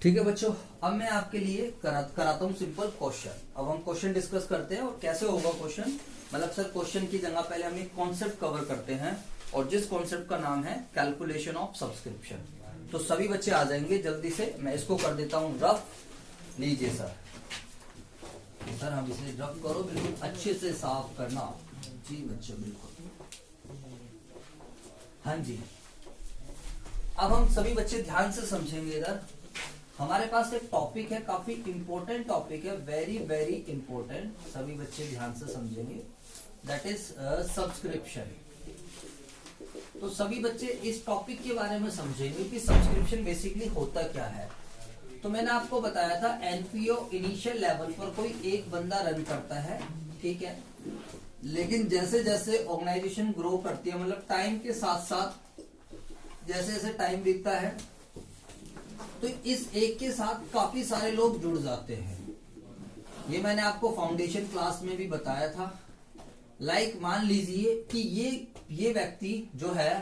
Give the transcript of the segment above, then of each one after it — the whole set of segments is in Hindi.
ठीक है बच्चों, अब मैं आपके लिए कराता हूँ सिंपल क्वेश्चन। अब हम क्वेश्चन डिस्कस करते हैं और कैसे होगा क्वेश्चन। मतलब सर क्वेश्चन की जगह पहले हम एक कॉन्सेप्ट कवर करते हैं और जिस कॉन्सेप्ट का नाम है कैलकुलेशन ऑफ सब्सक्रिप्शन। तो सभी बच्चे आ जाएंगे जल्दी से। मैं इसको कर देता हूँ रफ। लीजिए सर, सर हम इसे रफ करो, बिल्कुल अच्छे से साफ करना। जी बच्चों बिल्कुल, हाँ जी। अब हम सभी बच्चे ध्यान से समझेंगे। इधर हमारे पास एक टॉपिक है, काफी इंपॉर्टेंट टॉपिक है, वेरी वेरी इंपॉर्टेंट। सभी बच्चे ध्यान से समझेंगे, दैट इज सब्सक्रिप्शन। तो सभी बच्चे इस टॉपिक के बारे में समझेंगे कि सब्सक्रिप्शन बेसिकली होता क्या है। तो मैंने आपको बताया था एनपीओ इनिशियल लेवल पर कोई एक बंदा रन करता है, ठीक है। लेकिन जैसे जैसे ऑर्गेनाइजेशन ग्रो करती है, मतलब टाइम के साथ साथ जैसे जैसे टाइम बीतता है, तो इस एक के साथ काफी सारे लोग जुड़ जाते हैं। ये मैंने आपको फाउंडेशन क्लास में भी बताया था। लाइक मान लीजिए कि ये व्यक्ति जो है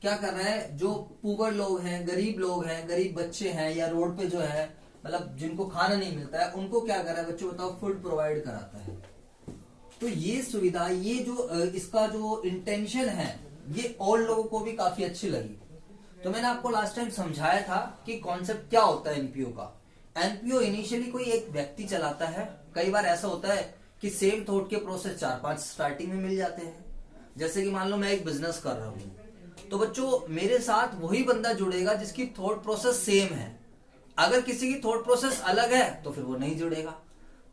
क्या कर रहा है, जो पुअर लोग हैं, गरीब लोग हैं, गरीब बच्चे हैं, या रोड पे जो है मतलब जिनको खाना नहीं मिलता है, उनको क्या कर रहा है बच्चों बताओ, फूड प्रोवाइड कराता है। तो ये सुविधा, ये जो इसका जो इंटेंशन है, ये और लोगों को भी काफी अच्छी लगी। तो मैंने आपको लास्ट टाइम समझाया था कि कॉन्सेप्ट क्या होता है एनपीओ का। एनपीओ इनिशियली कोई एक व्यक्ति चलाता है। कई बार ऐसा होता है कि सेम थॉट के प्रोसेस 4-5 स्टार्टिंग में मिल जाते हैं। जैसे कि मान लो मैं एक बिजनेस कर रहा हूं, तो बच्चों मेरे साथ वही बंदा जुड़ेगा जिसकी थॉट प्रोसेस सेम है। अगर किसी की थॉट प्रोसेस अलग है तो फिर वो नहीं जुड़ेगा।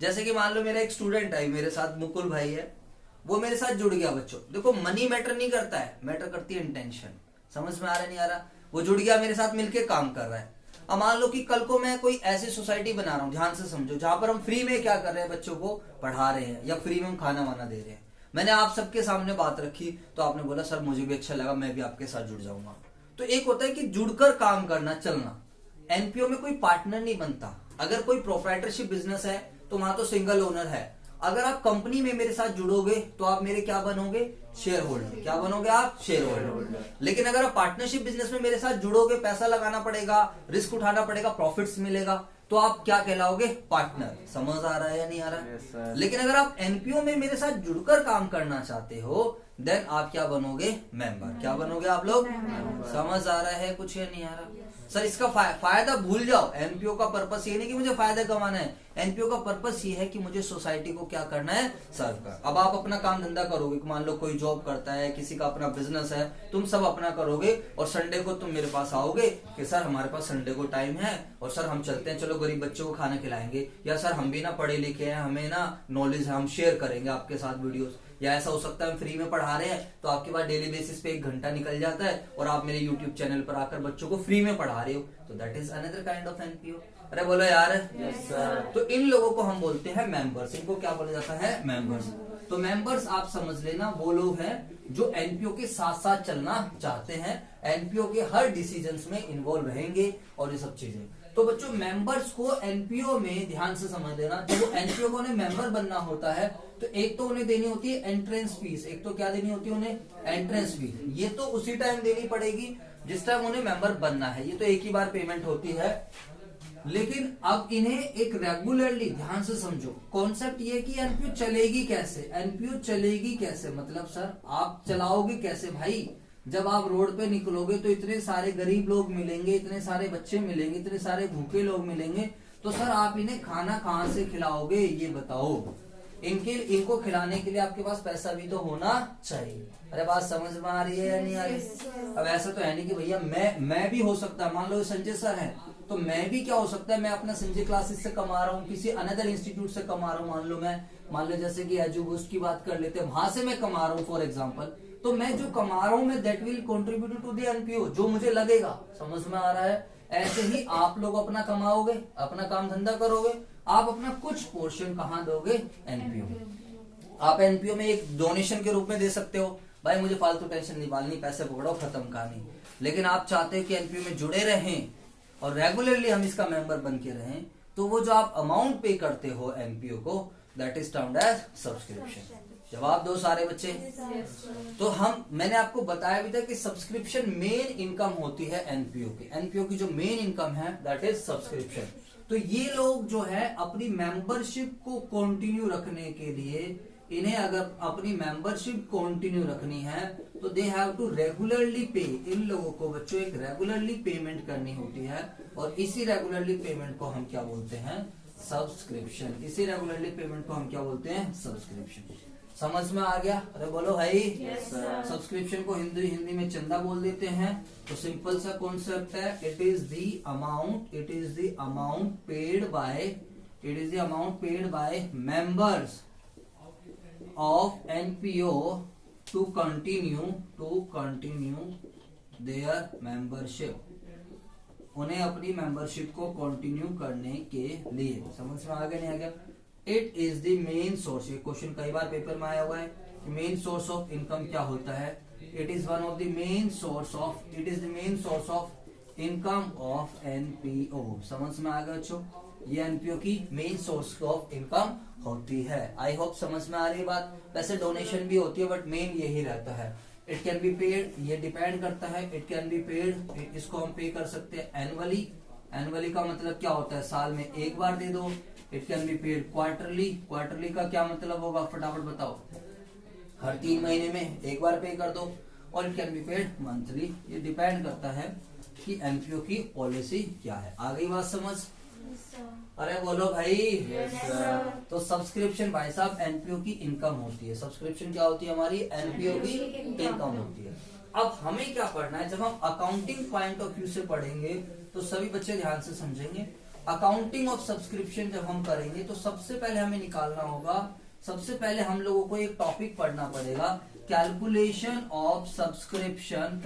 जैसे कि मान लो मेरा एक स्टूडेंट है, मेरे साथ मुकुल भाई है, वो मेरे साथ जुड़ गया। बच्चों देखो, मनी मैटर नहीं करता है, मैटर करती है इंटेंशन। समझ में आ रहा नहीं आ रहा? वो जुड़ गया, मेरे साथ मिलके काम कर रहा है। अब मान लो कि कल को मैं कोई ऐसी सोसाइटी बना रहा हूं, ध्यान से समझो, जहां पर हम फ्री में क्या कर रहे हैं, बच्चों को पढ़ा रहे हैं या फ्री में हम खाना वाना दे रहे हैं। मैंने आप सबके सामने बात रखी, तो आपने बोला सर मुझे भी अच्छा लगा, मैं भी आपके साथ जुड़ जाऊंगा। तो एक होता है कि जुड़कर काम करना, चलना। एनपीओ में कोई पार्टनर नहीं बनता। अगर कोई प्रोप्राइटरशिप बिजनेस है तो वहां तो सिंगल ओनर है। अगर आप कंपनी में मेरे साथ जुड़ोगे तो आप मेरे क्या बनोगे, शेयर होल्डर। क्या बनोगे आप, शेयर होल्डर। लेकिन अगर आप पार्टनरशिप बिजनेस में मेरे साथ जुड़ोगे, पैसा लगाना पड़ेगा, रिस्क उठाना पड़ेगा, प्रॉफिट्स मिलेगा, तो आप क्या कहलाओगे, पार्टनर। समझ आ रहा है या नहीं आ रहा? yes, लेकिन अगर आप एनपीओ में मेरे साथ जुड़कर काम करना चाहते हो, देन आप क्या बनोगे, मेंबर। क्या बनोगे आप लोग? समझ आ रहा है कुछ या नहीं आ रहा? सर इसका फायदा भूल जाओ। एनपीओ का पर्पस ये नहीं कि मुझे फायदा कमाना है। एनपीओ का पर्पस ये है कि मुझे सोसाइटी को क्या करना है, सर्व कर। अब आप अपना काम धंधा करोगे, मान लो कोई जॉब करता है, किसी का अपना बिजनेस है, तुम सब अपना करोगे और संडे को तुम मेरे पास आओगे कि सर हमारे पास संडे को टाइम है और सर हम चलते हैं, चलो गरीब बच्चों को खाना खिलाएंगे, या सर हम भी ना पढ़े लिखे हैं, हमें ना नॉलेज है, हम शेयर करेंगे आपके साथ वीडियोस। या ऐसा हो सकता है हम फ्री में पढ़ा रहे हैं, तो आपके पास डेली बेसिस पे 1 घंटा निकल जाता है और आप मेरे यूट्यूब चैनल पर आकर बच्चों को फ्री में पढ़ा रहे हो, तो that is another kind of NPO. अरे बोलो यार। yes, sir. तो इन लोगों को हम बोलते हैं मेंबर्स। इनको क्या बोला जाता है, मेंबर्स। तो मेंबर्स आप समझ लेना, वो लोग हैं जो एनपीओ के साथ साथ चलना चाहते हैं, एनपीओ के हर डिसीजंस में इन्वॉल्व रहेंगे और ये सब चीजें। तो बच्चों मेंबर्स को एनपीओ में ध्यान से समझ लेना, जब एनपीओ को उन्हें मेंबर बनना होता है तो एक तो उन्हें देनी होती है एंट्रेंस फीस। एक तो क्या देनी होती है उन्हें, एंट्रेंस फीस। ये तो उसी टाइम देनी पड़ेगी जिस टाइम उन्हें मेंबर बनना है, ये तो एक ही बार पेमेंट होती है। लेकिन अब इन्हें एक रेगुलरली, ध्यान से समझो कॉन्सेप्ट ये कि एनपीओ चलेगी कैसे। एनपीओ चलेगी कैसे मतलब सर आप चलाओगे कैसे भाई? जब आप रोड पे निकलोगे तो इतने सारे गरीब लोग मिलेंगे, इतने सारे बच्चे मिलेंगे, इतने सारे भूखे लोग मिलेंगे, तो सर आप इन्हें खाना कहाँ से खिलाओगे, ये बताओ। इनको खिलाने के लिए आपके पास पैसा भी तो होना चाहिए। अरे बात समझ में आ रही है या नहीं आ रही? अब ऐसा तो है नहीं कि भैया मैं भी हो सकता है, मान लो संजय सर है तो मैं भी क्या हो सकता है, मैं अपना संजय क्लासेस से कमा रहा हूँ, किसी अनदर इंस्टीट्यूट से कमा रहा हूँ। मान लो जैसे कि एजुबूस्ट की बात कर लेते हैं, वहां से मैं कमा रहा हूँ फॉर एग्जाम्पल। तो मैं जो कमा रहा हूँ मैं that will contribute to the NPO, जो मुझे लगेगा। समझ में आ रहा है? ऐसे ही आप लोग अपना कमाओगे, अपना काम धंधा करोगे, आप अपना कुछ पोर्शन कहाँ दोगे, एनपीओ में। आप एनपीओ में एक डोनेशन के रूप में दे सकते हो, भाई मुझे फालतू टेंशन नहीं पालनी, पैसे पकड़ो, खत्म कहानी। लेकिन आप चाहते हो कि एनपीओ में जुड़े रहें और रेगुलरली हम इसका मेंबर बन के रहें, तो वो जो आप अमाउंट पे करते हो एनपीओ को, that is termed as subscription. जवाब दो सारे बच्चे। तो मैंने आपको बताया भी था कि सब्सक्रिप्शन मेन इनकम होती है एनपीओ की। एनपीओ की जो मेन इनकम है दैट इज सब्सक्रिप्शन। तो ये लोग जो है अपनी मेंबरशिप को कंटिन्यू रखने के लिए, इन्हें अगर अपनी मेंबरशिप कंटिन्यू रखनी है तो दे हैव टू रेगुलरली पे। इन लोगों को बच्चों एक रेगुलरली पेमेंट करनी होती है और इसी रेगुलरली पेमेंट को हम क्या बोलते हैं? सब्सक्रिप्शन। इसी रेगुलरली पेमेंट को हम क्या बोलते हैं? सब्सक्रिप्शन। समझ में आ गया? अरे बोलो भाई। सब्सक्रिप्शन को हिंदी में चंदा बोल देते हैं। तो सिंपल सा कॉन्सेप्ट है, it is the amount paid by members of NPO to continue their membership। उन्हें अपनी मेंबरशिप को कंटिन्यू करने के लिए। समझ में आ गया नहीं आ गया? It is the main source. ये क्वेश्चन कई बार पेपर में आया हुआ है कि मेन सोर्स ऑफ इनकम क्या होता है? It is one of the main source of income of NPO. समझ में आ गया बच्चों? ये एनपीओ की मेन सोर्स ऑफ इनकम होती है। आई होप समझ में आ रही बात। वैसे डोनेशन भी होती है बट मेन यही रहता है। इट कैन बी पेड, ये डिपेंड करता है। इट कैन बी पेड, इसको हम पे कर सकते हैं एनुअली। एनुअली का मतलब क्या होता है? साल में एक बार दे दो। It can be paid quarterly. Quarterly का क्या मतलब होगा? फटाफट बताओ। हर 3 महीने में एक बार पे कर दो। और it can be paid monthly. ये डिपेंड करता है कि एनपीओ की पॉलिसी क्या है। आ गई बात समझ? अरे बोलो भाई। तो सब्सक्रिप्शन भाई साहब एनपीओ की इनकम होती है। सब्सक्रिप्शन क्या होती है? हमारी एनपीओ की इनकम होती है। अब हमें क्या पढ़ना है? जब हम अकाउंटिंग पॉइंट ऑफ व्यू से पढ़ेंगे तो सभी बच्चे ध्यान से समझेंगे। अकाउंटिंग ऑफ सब्सक्रिप्शन जब हम करेंगे तो सबसे पहले हमें निकालना होगा, सबसे पहले हम लोगों को एक टॉपिक पढ़ना पड़ेगा, calculation of subscription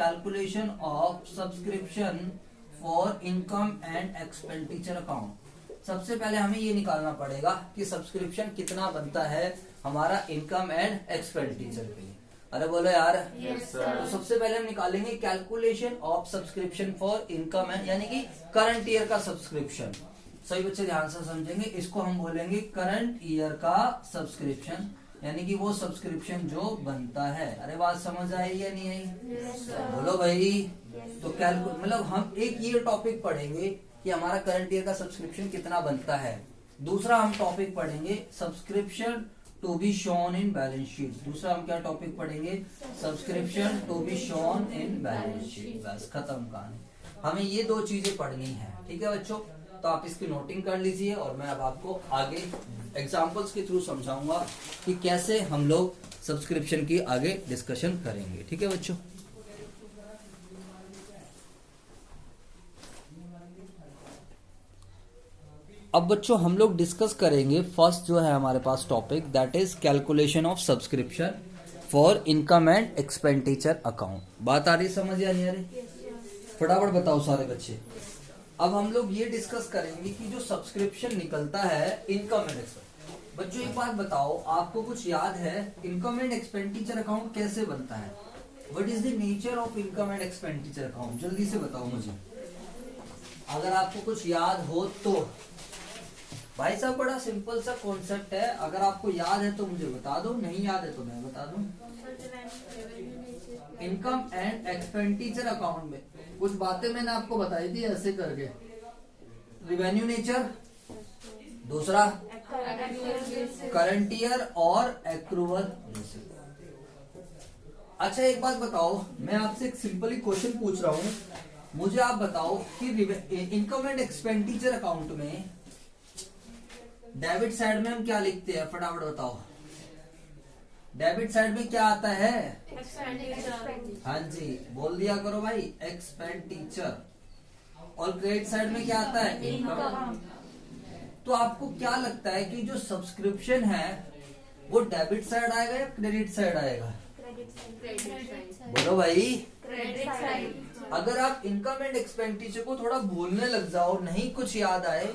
for income and expenditure account. सबसे पहले हमें ये निकालना पड़ेगा कि सब्सक्रिप्शन कितना बनता है हमारा इनकम एंड एक्सपेंडिचर के लिए। अरे बोलो यार। तो सबसे पहले हम निकालेंगे calculation of subscription for income and, यानी कि करंट ईयर का सब्सक्रिप्शन। सभी बच्चे ध्यान से समझेंगे। इसको हम बोलेंगे करंट ईयर का सब्सक्रिप्शन, यानी कि वो सब्सक्रिप्शन जो बनता है। अरे बात समझ आई या नहीं आई? बोलो भाई। तो मतलब हम एक ये टॉपिक पढ़ेंगे कि हमारा करंट ईयर का सब्सक्रिप्शन कितना बनता है। दूसरा हम टॉपिक पढ़ेंगे subscription to be shown in balance sheet. दूसरा हम क्या टॉपिक पढ़ेंगे? Subscription to be shown in balance sheet. बस खत्म कहानी। हमें ये 2 चीजें पढ़नी है। ठीक है बच्चों? तो आप इसकी नोटिंग कर लीजिए और मैं अब आपको आगे एग्जांपल्स के थ्रू समझाऊंगा कि कैसे हम लोग सब्सक्रिप्शन की आगे डिस्कशन करेंगे। ठीक है बच्चों? अब बच्चों हम लोग डिस्कस करेंगे फर्स्ट जो है हमारे पास topic, that is calculation of subscription for income and expenditure account. बात आ रही समझ या नहीं आ रही? फटाफट बताओ सारे बच्चे। अब हम लोग ये डिस्कस करेंगे कि जो सब्सक्रिप्शन निकलता है इनकम एंड एक्सपेंडिचर। बच्चों एक बात बताओ, आपको कुछ याद है इनकम एंड एक्सपेंडिचर अकाउंट कैसे बनता है? What is the nature of income and expenditure account? जल्दी से बताओ मुझे, अगर आपको कुछ याद हो तो। भाई साहब बड़ा सिंपल सा कॉन्सेप्ट है, अगर आपको याद है तो मुझे बता दो, नहीं याद है तो मैं बता दूं। इनकम एंड एक्सपेंडिचर अकाउंट में कुछ बातें मैंने आपको बताई थी ऐसे करके। रिवेन्यू नेचर, दूसरा करंट ईयर और एक्रूवल। अच्छा एक बात बताओ, मैं आपसे एक सिंपली क्वेश्चन पूछ रहा हूं, मुझे आप बताओ कि इनकम एंड एक्सपेंडिचर अकाउंट में डेबिट साइड में हम क्या लिखते हैं? फटाफट बताओ। डेबिट साइड में क्या आता है? हाँ जी बोल दिया करो भाई, एक्सपेंडिचर। और क्रेडिट साइड में क्या आता है? इनकम। तो आपको क्या लगता है कि जो सब्सक्रिप्शन है वो डेबिट साइड आएगा या क्रेडिट साइड आएगा? बोलो भाई। Credit side. अगर आप इनकम एंड एक्सपेंडिचर को थोड़ा भूलने लग जाओ, नहीं कुछ याद आए,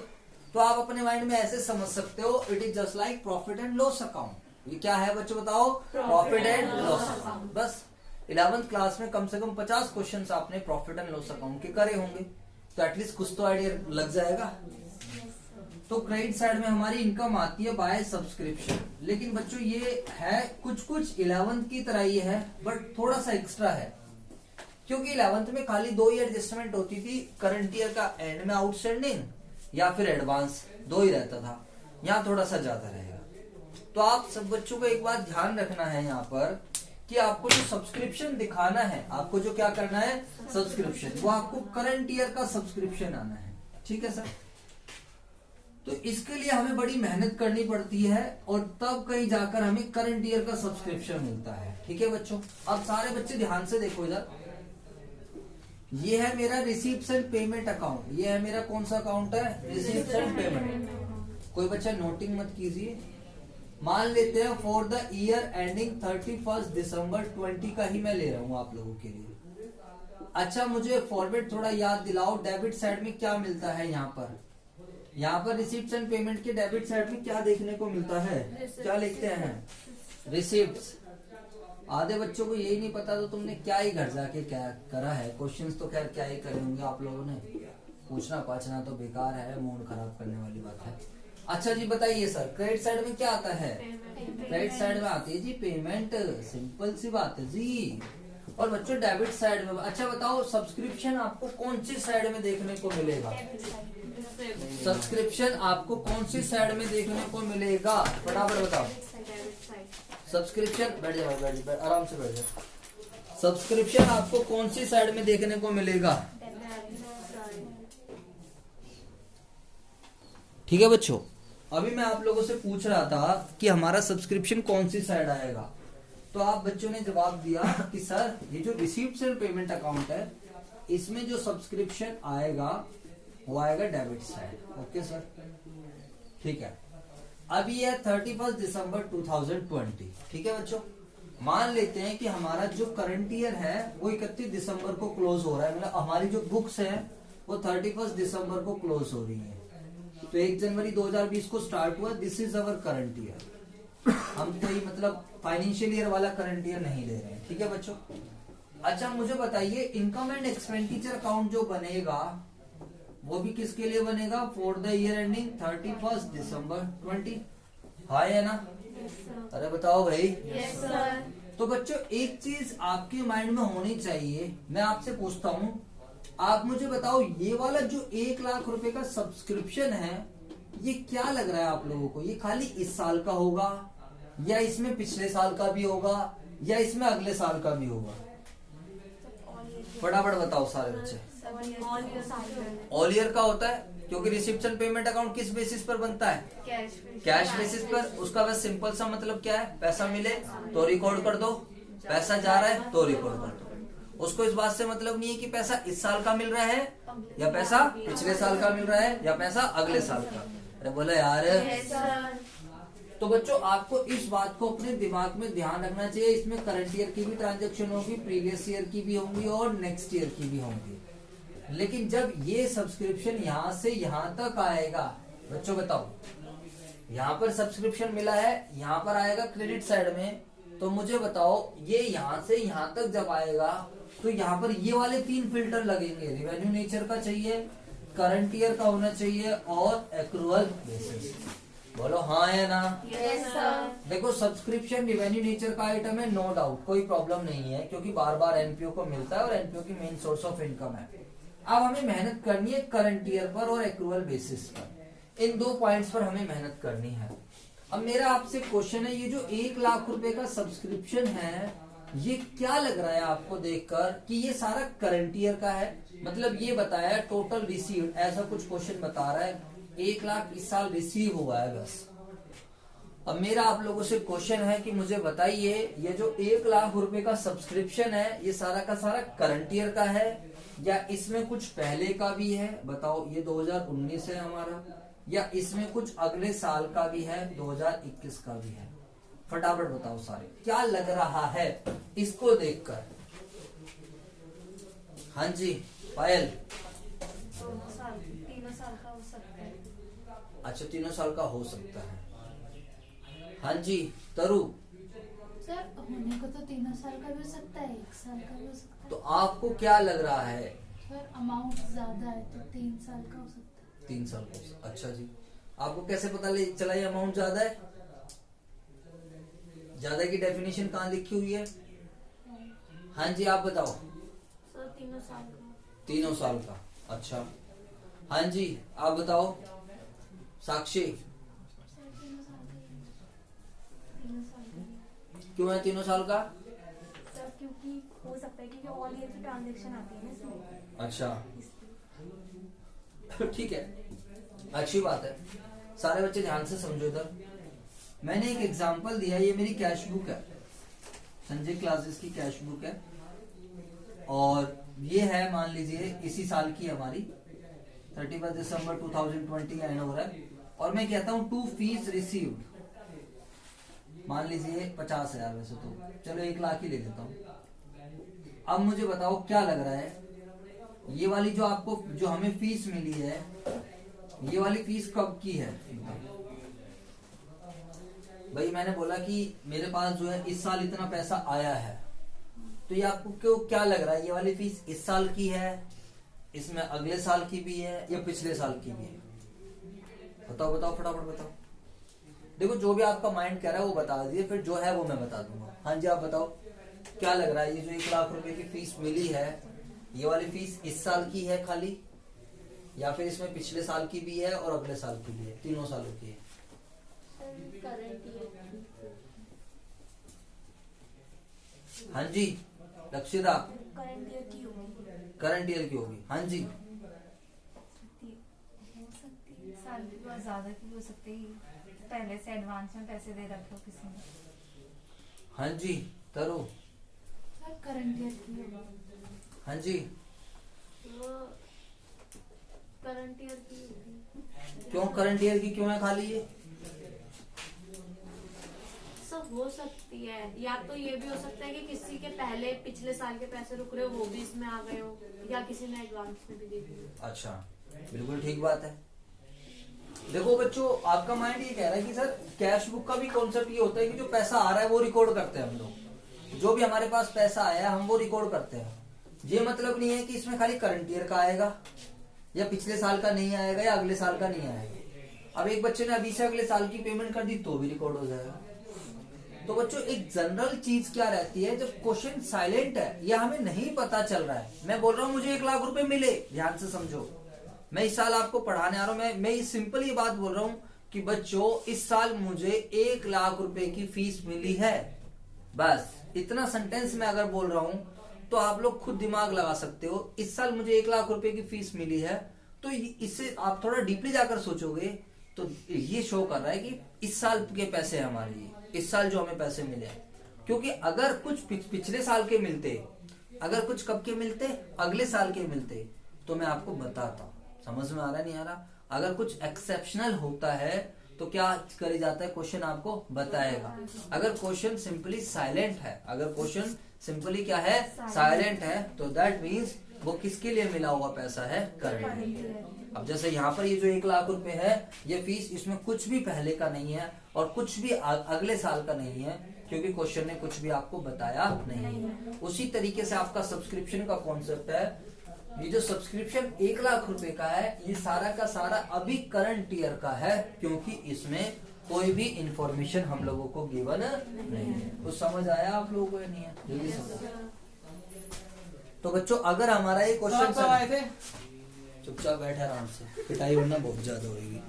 तो आप अपने माइंड में ऐसे समझ सकते हो, it is just like profit and loss account. ये क्या है बच्चों बताओ? Profit and loss account. बस 11th क्लास में कम से कम 50 क्वेश्चंस आपने प्रॉफिट एंड लॉस अकाउंट के करे होंगे, तो एटलीस्ट कुछ तो आइडिया लग जाएगा। तो क्रेडिट साइड में हमारी इनकम आती है बाय सब्सक्रिप्शन। लेकिन बच्चों ये है कुछ 11th की तरह ही है, बट थोड़ा सा एक्स्ट्रा है, क्योंकि 11th में खाली 2 ही एडजस्टमेंट होती थी, करंट ईयर का एंड में आउटस्टैंडिंग या फिर एडवांस, 2 ही रहता था। यहाँ थोड़ा सा ज्यादा रहेगा। तो आप सब बच्चों को एक बात ध्यान रखना है यहाँ पर कि आपको जो सब्सक्रिप्शन दिखाना है, आपको जो क्या करना है सब्सक्रिप्शन, वो आपको करंट ईयर का सब्सक्रिप्शन आना है। ठीक है सर। तो इसके लिए हमें बड़ी मेहनत करनी पड़ती है और तब कहीं जाकर हमें करंट ईयर का सब्सक्रिप्शन मिलता है। ठीक है बच्चों, अब सारे बच्चे ध्यान से देखो इधर। ये है मेरा रिसीप्ट्स एंड पेमेंट अकाउंट। ये है मेरा कौन सा अकाउंट है? Receipts and payment. कोई बच्चा नोटिंग मत कीजिए। मान लेते हैं फॉर द ईयर एंडिंग 31 दिसंबर 20 का ही मैं ले रहा हूं आप लोगों के लिए। अच्छा, मुझे फॉर्मेट थोड़ा याद दिलाओ। डेबिट साइड में क्या मिलता है? यहाँ पर रिसीप्ट्स एंड पेमेंट के डेबिट साइड में क्या देखने को मिलता है? क्या लिखते हैं? रिसीप्ट्स। आधे बच्चों को यही नहीं पता तो तुमने क्या ही घर जाके क्या करा है। क्वेश्चंस तो खैर क्या ही करे होंगे आप लोगों ने, पूछना पाछना तो बेकार है, मूड खराब करने वाली बात है। अच्छा जी बताइए सर, क्रेडिट साइड में क्या आता है? क्रेडिट साइड में आती है जी पेमेंट, सिंपल सी बात है जी। और बच्चों डेबिट साइड में, अच्छा बताओ सब्सक्रिप्शन आपको कौन सी साइड में देखने को मिलेगा? सब्सक्रिप्शन आपको कौन सी साइड में देखने को मिलेगा? फटाफट बताओ। सब्सक्रिप्शन, बैठ जाओ आराम से बैठ जाओ। सब्सक्रिप्शन आपको कौन सी साइड में देखने को मिलेगा? ठीक है बच्चों, अभी मैं आप लोगों से पूछ रहा था कि हमारा सब्सक्रिप्शन कौन सी साइड आएगा, तो आप बच्चों ने जवाब दिया कि सर ये जो रिसीप्ट्स एंड पेमेंट अकाउंट है, इसमें जो सब्सक्रिप्शन आएगा वो आएगा डेबिट साइड। ओके सर, ठीक है। अब ये है 31 दिसंबर 2020। ठीक है बच्चों, मान लेते हैं कि हमारा जो करंट ईयर है वो 31 दिसंबर को क्लोज हो रहा है, मतलब हमारी जो बुक्स है वो 31 दिसंबर को क्लोज हो रही है। तो 1 जनवरी 2020 को स्टार्ट हुआ, this is our current year. हम कोई मतलब फाइनेंशियल ईयर वाला करंट ईयर नहीं ले रहे हैं। ठीक है बच्चों। अच्छा मुझे बताइए, इनकम एंड एक्सपेंडिचर अकाउंट जो बनेगा वो भी किसके लिए बनेगा? फॉर द ईयर एंडिंग 31 दिसंबर 20। हाँ या ना? अरे बताओ भाई। Yes sir. तो बच्चों एक चीज आपके माइंड में होनी चाहिए, मैं आपसे पूछता हूँ, आप मुझे बताओ ये वाला जो 1 लाख रुपए का सब्सक्रिप्शन है, ये क्या लग रहा है आप लोगों को? ये खाली इस साल का होगा या इसमें पिछले साल का भी होगा या इसमें अगले साल का भी होगा? फटाफट बताओ सारे बच्चे। ऑल ईयर का होता है, क्योंकि रिसिप्शन पेमेंट अकाउंट किस बेसिस पर बनता है? कैश बेसिस पर। उसका बस सिंपल सा मतलब क्या है? पैसा मिले तो रिकॉर्ड कर दो, पैसा जा रहा है तो रिकॉर्ड कर दो। उसको इस बात से मतलब नहीं है कि पैसा इस साल का मिल रहा है या पैसा पिछले साल का मिल रहा है या पैसा अगले साल का। अरे बोला यार। तो बच्चों आपको इस बात को अपने दिमाग में ध्यान रखना चाहिए, इसमें करंट ईयर की भी ट्रांजैक्शन होगी, प्रीवियस ईयर की भी होंगी और नेक्स्ट ईयर की भी होंगी। लेकिन जब ये सब्सक्रिप्शन यहाँ से यहाँ तक आएगा, बच्चों बताओ, यहाँ पर सब्सक्रिप्शन मिला है, यहाँ पर आएगा क्रेडिट साइड में, तो मुझे बताओ ये यहाँ से यहाँ तक जब आएगा तो यहाँ पर ये वाले 3 फिल्टर लगेंगे। रिवेन्यू नेचर का चाहिए, करंट ईयर का होना चाहिए और एक्रूअल बेसिस। बोलो हाँ या ना? Yes sir. देखो सब्सक्रिप्शन रिवेन्यू नेचर का आइटम है, नो डाउट, कोई प्रॉब्लम नहीं है, क्योंकि बार बार एनपीओ को मिलता है और एनपीओ की मेन सोर्स ऑफ इनकम है। अब हमें मेहनत करनी है करंट ईयर पर और एक्रूअल बेसिस पर। इन 2 पॉइंट्स पर हमें मेहनत करनी है। अब मेरा आपसे क्वेश्चन है, ये जो 1 लाख रुपए का सब्सक्रिप्शन है, ये क्या लग रहा है आपको देखकर कि ये सारा करंट ईयर का है? मतलब ये बताया टोटल रिसीव, ऐसा कुछ क्वेश्चन बता रहा है 1 लाख इस साल रिसीव हुआ है बस। अब मेरा आप लोगों से क्वेश्चन है कि मुझे बताइए ये जो 1 लाख रुपए का सब्सक्रिप्शन है, ये सारा का सारा करंट ईयर का है या इसमें कुछ पहले का भी है? बताओ, ये 2019 है हमारा, या इसमें कुछ अगले साल का भी है, 2021 का भी है? फटाफट बताओ सारे, क्या लग रहा है इसको देखकर? हाँ जी पायल। 3 साल का हो सकता है। अच्छा 3 साल का हो सकता है। हाँ जी तरु। सर होने को तो 3 साल का भी हो सकता है, 1 साल का भी हो सकता है। तो आपको क्या लग रहा है? सर अमाउंट ज्यादा है तो 3 साल का हो सकता है। 3 साल का। अच्छा जी, आपको कैसे पता चला ये अमाउंट ज्यादा है? ज्यादा की डेफिनेशन कहाँ लिखी हुई है? हाँ जी आप बताओ। सर 3 साल का। 3 साल का, अच्छा। हाँ जी आप बताओ साक्षी। सर 3 साल का ही है। 3 साल का ही है। क्यों है 3 साल का? सर क्योंकि हो सकता है क्योंकि ऑल ईयर की ट्रांजेक्शन आती है ना इसमें, अच्छा इसलिए। ठीक है, अच्छी बात है। सारे बच्चे ध्यान से समझो इधर। मैंने एक एग्जांपल दिया, ये मेरी कैश बुक है, संजय क्लासेस की कैश बुक है, और ये है मान लीजिए इसी साल की हमारी 31 दिसंबर 2020 एंड हो रहा है, और मैं कहता हूँ टू फीस रिसीव्ड, मान लीजिए 50,000, वैसे तो चलो 1 लाख ही ले लेता हूँ। अब मुझे बताओ क्या लग रहा है, ये वाली जो आपको जो हमें फीस मिली है, ये वाली फीस कब की है? भाई मैंने बोला कि मेरे पास जो है इस साल इतना पैसा आया है, तो ये आपको क्यों क्या लग रहा है, ये वाली फीस इस साल की है, इसमें अगले साल की भी है, या पिछले साल की भी है? बताओ बताओ फटाफट बताओ। देखो जो भी आपका माइंड कह रहा है वो बता दीजिए, फिर जो है वो मैं बता दूंगा। हाँ जी आप बताओ क्या लग रहा है, ये जो 1 लाख रुपए की फीस मिली है, ये वाली फीस इस साल की है खाली, या फिर इसमें पिछले साल की भी है और अगले साल की भी है, 3 सालों की है? Current year. हाँ जी लक्षिता, करंट ईयर की होगी। करंट ईयर की होगी। हाँ जी हो सकती है साल की बहुत ज्यादा की हो सकती है, पहले से एडवांस में पैसे दे रखे हो किसी ने। हाँ जी तरो। सर करंट ईयर की है। हाँ जी वो करंट ईयर की होगी। क्यों करंट ईयर की क्यों है खाली ये? सब हो सकती है, या तो ये भी हो सकता है कि किसी के पहले पिछले साल के पैसे रुक रहे हो वो भी इसमें आ गए हो, या किसी ने एडवांस में भी दे दिए। अच्छा बिल्कुल ठीक बात है। देखो बच्चों आपका माइंड ये कह रहा है कि सर कैश बुक का भी कॉन्सेप्ट ये होता है कि जो पैसा आ रहा है वो रिकॉर्ड करते हैं हम लोग, जो भी हमारे पास पैसा आया हम वो रिकॉर्ड करते हैं। ये मतलब नहीं है कि इसमें खाली करंट ईयर का आएगा, या पिछले साल का नहीं आएगा, या अगले साल का नहीं आएगा। अब एक बच्चे ने अभी से अगले साल की पेमेंट कर दी तो भी रिकॉर्ड हो जाएगा। तो बच्चों एक जनरल चीज क्या रहती है, जब क्वेश्चन साइलेंट है या हमें नहीं पता चल रहा है, मैं बोल रहा हूँ मुझे 1 लाख रुपए मिले, ध्यान से समझो, मैं इस साल आपको पढ़ाने आ रहा हूँ, मैं सिंपल ये बात बोल रहा हूँ कि बच्चों इस साल मुझे 1 लाख रुपए की फीस मिली है, बस इतना सेंटेंस में अगर बोल रहा हूँ तो आप लोग खुद दिमाग लगा सकते हो। इस साल मुझे 1 लाख रुपए की फीस मिली है, तो इससे आप थोड़ा डीपली जाकर सोचोगे तो ये शो कर रहा है कि इस साल के पैसे हमारे लिए, इस साल जो हमें पैसे मिले हैं। क्योंकि अगर कुछ पिछले साल के मिलते, अगर कुछ कब के मिलते, अगले साल के मिलते, तो मैं आपको बताता। समझ में आ रहा नहीं आ रहा? अगर कुछ एक्सेप्शनल होता है तो क्या करे जाता है, क्वेश्चन आपको बताएगा। अगर क्वेश्चन सिंपली साइलेंट है, अगर क्वेश्चन सिंपली क्या है, साइलेंट है, तो दैट मीन्स वो किसके लिए मिला हुआ पैसा है, करंट। अब जैसे यहाँ पर ये जो 1 लाख रुपए है, ये फीस, इसमें कुछ भी पहले का नहीं है और कुछ भी अगले साल का नहीं है, क्योंकि क्वेश्चन ने कुछ भी आपको बताया नहीं है। उसी तरीके से आपका सब्सक्रिप्शन का कॉन्सेप्ट है, ये जो सब्सक्रिप्शन 1 लाख रुपए का है, ये सारा का सारा अभी करंट ईयर का है, क्योंकि इसमें कोई भी इंफॉर्मेशन हम लोगों को गिवन नहीं है। तो समझ आया आप लोगों को या नहीं है? जल्दी समझ। तो बच्चों अगर हमारा ये क्वेश्चन आए थे, चुपचाप बैठे आराम से, पिटाई वरना बहुत ज्यादा होगी।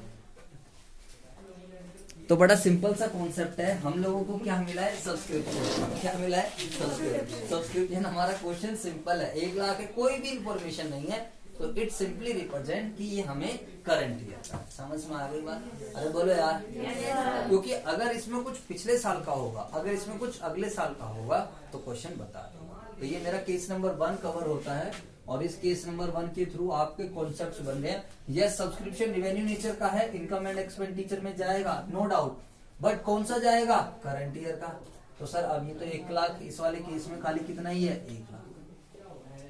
तो बड़ा सिंपल सा कॉन्सेप्ट है, हम लोगों को क्या मिला है, सब्सक्रिप्शन। क्या मिला है, सब्सक्रिप्शन। सब्सक्रिप्शन हमारा क्वेश्चन सिंपल है, 1 लाख है, कोई भी इंफॉर्मेशन नहीं है, तो इट सिंपली रिप्रेजेंट कि ये हमें करंट ईयर का। समझ में आ गई बात? अरे बोलो यार। क्योंकि अगर इसमें कुछ पिछले साल का होगा, अगर इसमें कुछ अगले साल का होगा, तो क्वेश्चन बता देगा। तो ये मेरा केस नंबर 1 कवर होता है, और इस केस नंबर 1 के थ्रू आपके कॉन्सेप्ट्स बन रहे हैं। यस सब्सक्रिप्शन रिवेन्यू नेचर का है, इनकम एंड एक्सपेंडिचर में जाएगा, नो डाउट, बट कौन सा जाएगा, करंट ईयर का। तो सर अब ये तो 1 लाख, इस वाले केस में खाली कितना ही है, 1 लाख।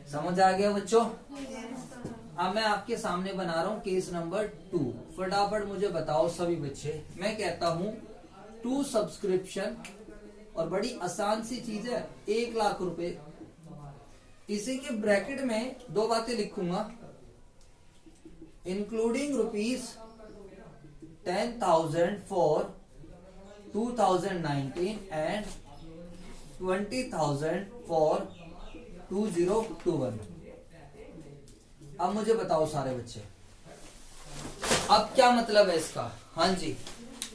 समझ आ गया बच्चों? अब मैं आपके सामने बना रहा हूं केस नंबर 2। फटाफट मुझे बताओ सभी बच्चे, मैं कहता हूं 2 सब्सक्रिप्शन, और बड़ी आसान सी चीज है, 1 लाख रुपए। इसी के ब्रैकेट में 2 बातें लिखूंगा, इंक्लूडिंग 10,000 for 2019 and 20,000 for 2021। अब मुझे बताओ सारे बच्चे, अब क्या मतलब है इसका? हाँ जी,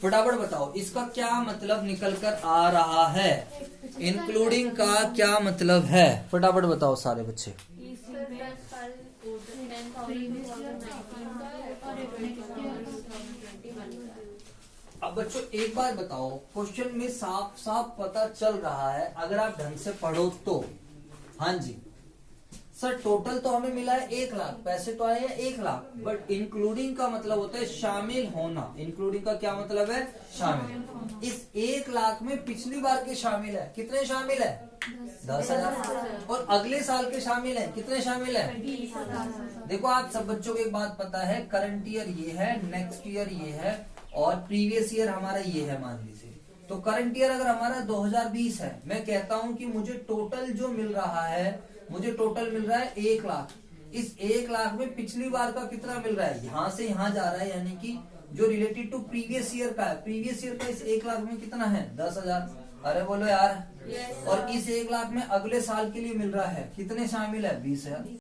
फटाफट बताओ, इसका क्या मतलब निकल कर आ रहा है? इंक्लूडिंग का क्या मतलब है? फटाफट बताओ सारे बच्चे। अब बच्चों एक बार बताओ, क्वेश्चन में साफ साफ पता चल रहा है अगर आप ढंग से पढ़ो तो। हाँ जी सर, टोटल तो हमें मिला है 1 लाख, पैसे तो आए हैं 1 लाख, बट इंक्लूडिंग का मतलब होता है शामिल होना। इंक्लूडिंग का क्या मतलब है? शामिल। इस 1 लाख में पिछली बार के शामिल है, कितने शामिल है? 10,000। और अगले साल के शामिल है, कितने शामिल है? 20,000। देखो आप सब बच्चों को एक बात पता है, करंट ईयर ये है, नेक्स्ट ईयर ये है, और प्रीवियस ईयर हमारा ये है मान लीजिए। तो करंट ईयर अगर हमारा 2020 है, मैं कहता हूं कि मुझे टोटल जो मिल रहा है, मुझे टोटल मिल रहा है 1 लाख। इस 1 लाख में पिछली बार का कितना मिल रहा है? यहां से यहां जा रहा है, यानी कि जो रिलेटेड टू प्रीवियस ईयर का है, प्रीवियस ईयर का इस 1 लाख में कितना है? 10,000। अरे बोलो यार। और इस 1 लाख में अगले साल के लिए मिल रहा है, कितने शामिल है? 20,000।